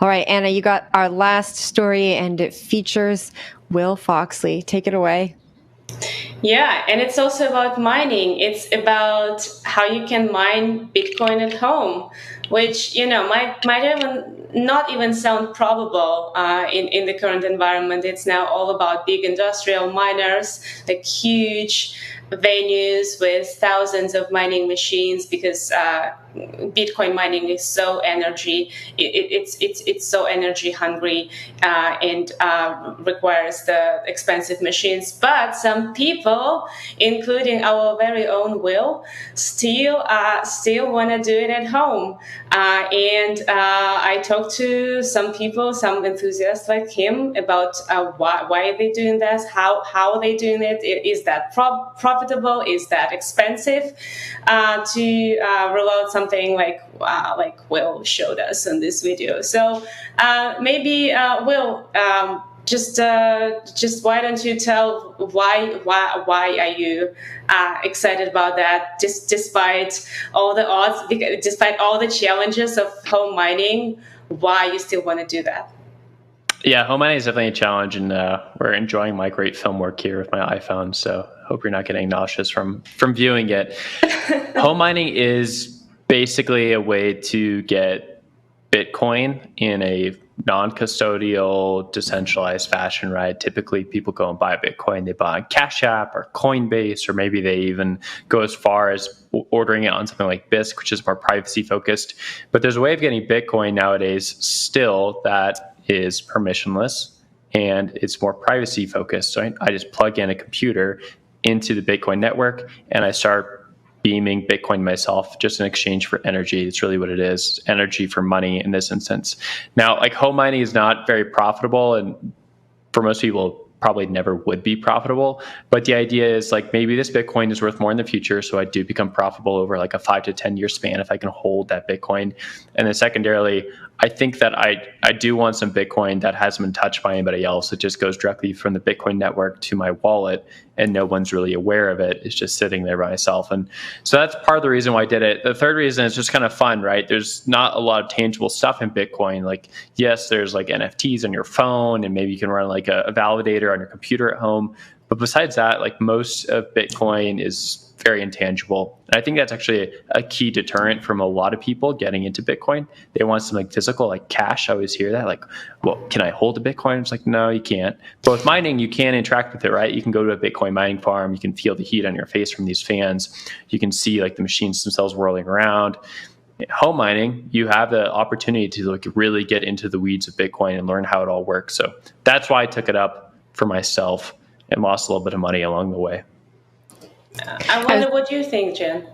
All right, Anna, you got our last story, and it features Will Foxley. Take it away. Yeah, and it's also about mining. It's about how you can mine Bitcoin at home, which might even not even sound probable in the current environment. It's now all about big industrial miners, like huge venues with thousands of mining machines, because Bitcoin mining is so it's so energy hungry, and requires the expensive machines. But some people, including our very own Will, still want to do it at home. And I talked to some people, some enthusiasts like him, about why are they doing this, how are they doing it, is that profitable, is that expensive, to roll out something like Will showed us in this video. So maybe Will, just why don't you tell why are you excited about that, despite all the odds, despite all the challenges of home mining, why you still want to do that? Yeah, home mining is definitely a challenge, and we're enjoying my great film work here with my iPhone. So hope you're not getting nauseous from viewing it. Home mining is basically a way to get Bitcoin in a non-custodial, decentralized fashion, right? Typically, people go and buy Bitcoin. They buy on Cash App or Coinbase, or maybe they even go as far as ordering it on something like Bisq, which is more privacy focused. But there's a way of getting Bitcoin nowadays still that is permissionless, and it's more privacy focused. So I just plug in a computer into the Bitcoin network, and I start beaming Bitcoin myself just in exchange for energy. It's really what it is, energy for money in this instance. Now, like, home mining is not very profitable, and for most people, probably never would be profitable. But the idea is, like, maybe this Bitcoin is worth more in the future, so I do become profitable over like a 5 to 10 year span if I can hold that Bitcoin. And then secondarily, I think that I do want some Bitcoin that hasn't been touched by anybody else. It just goes directly from the Bitcoin network to my wallet, and no one's really aware of it. It's just sitting there by myself. And so that's part of the reason why I did it. The third reason is just kind of fun, right? There's not a lot of tangible stuff in Bitcoin. Like, yes, there's like NFTs on your phone, and maybe you can run like a validator on your computer at home. But besides that, like, most of Bitcoin is very intangible. And I think that's actually a key deterrent from a lot of people getting into Bitcoin. They want something physical, like cash. I always hear that, like, well, can I hold a Bitcoin? It's like, no, you can't. But with mining, you can interact with it, right? You can go to a Bitcoin mining farm. You can feel the heat on your face from these fans. You can see like the machines themselves whirling around. Home mining, you have the opportunity to like really get into the weeds of Bitcoin and learn how it all works. So that's why I took it up for myself and lost a little bit of money along the way. I wonder what you think, Jen.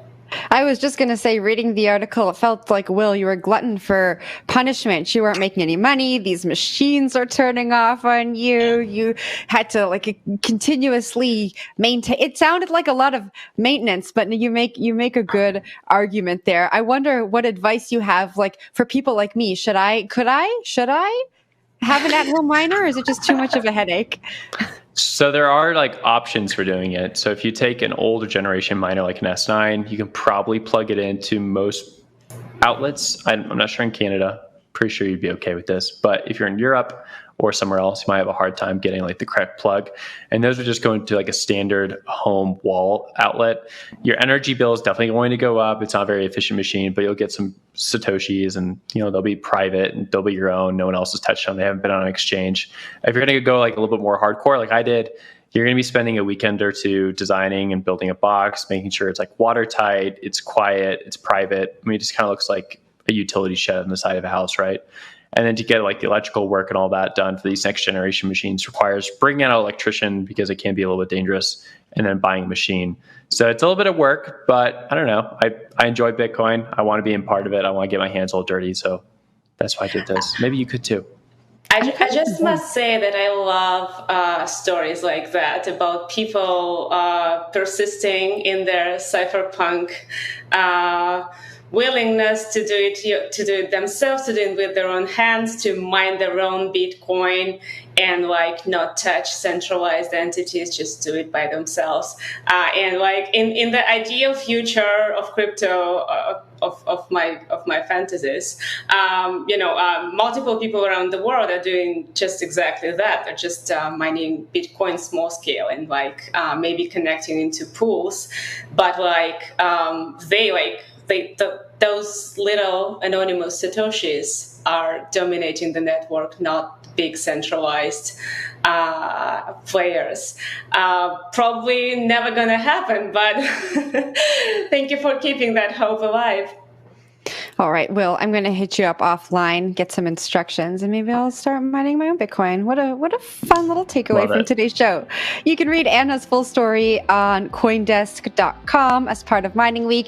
I was just going to say, reading the article, it felt like, Will, you were a glutton for punishment. You weren't making any money. These machines are turning off on you. You had to like continuously maintain. It sounded like a lot of maintenance, but you make a good argument there. I wonder what advice you have, like, for people like me. Should I have an at-home miner, or is it just too much of a headache? So there are like options for doing it. So if you take an older generation miner like an S9, you can probably plug it into most outlets. I'm not sure in Canada. Pretty sure you'd be okay with this. But if you're in Europe or somewhere else, you might have a hard time getting like the correct plug. And those are just going to like a standard home wall outlet. Your energy bill is definitely going to go up. It's not a very efficient machine, but you'll get some Satoshis, and they'll be private and they'll be your own. No one else has touched them. They haven't been on an exchange. If you're going to go like a little bit more hardcore, like I did, you're going to be spending a weekend or two designing and building a box, making sure it's like watertight, it's quiet, it's private. I mean, it just kind of looks like a utility shed on the side of a house, right? And then to get like the electrical work and all that done for these next generation machines requires bringing out an electrician, because it can be a little bit dangerous, and then buying a machine. So it's a little bit of work, but I don't know. I enjoy Bitcoin. I want to be in part of it. I want to get my hands all dirty. So that's why I did this. Maybe you could too. I just must say that I love stories like that about people persisting in their cypherpunk willingness to do it themselves, to do it with their own hands, to mine their own Bitcoin, and like not touch centralized entities, just do it by themselves. And like in the ideal future of crypto, of my fantasies, multiple people around the world are doing just exactly that. They're just mining Bitcoin small scale and like maybe connecting into pools, but like those little anonymous Satoshis are dominating the network, not big centralized players. Probably never going to happen, but thank you for keeping that hope alive. All right, Will, I'm going to hit you up offline, get some instructions, and maybe I'll start mining my own Bitcoin. What a fun little takeaway from today's show. You can read Anna's full story on CoinDesk.com as part of Mining Week.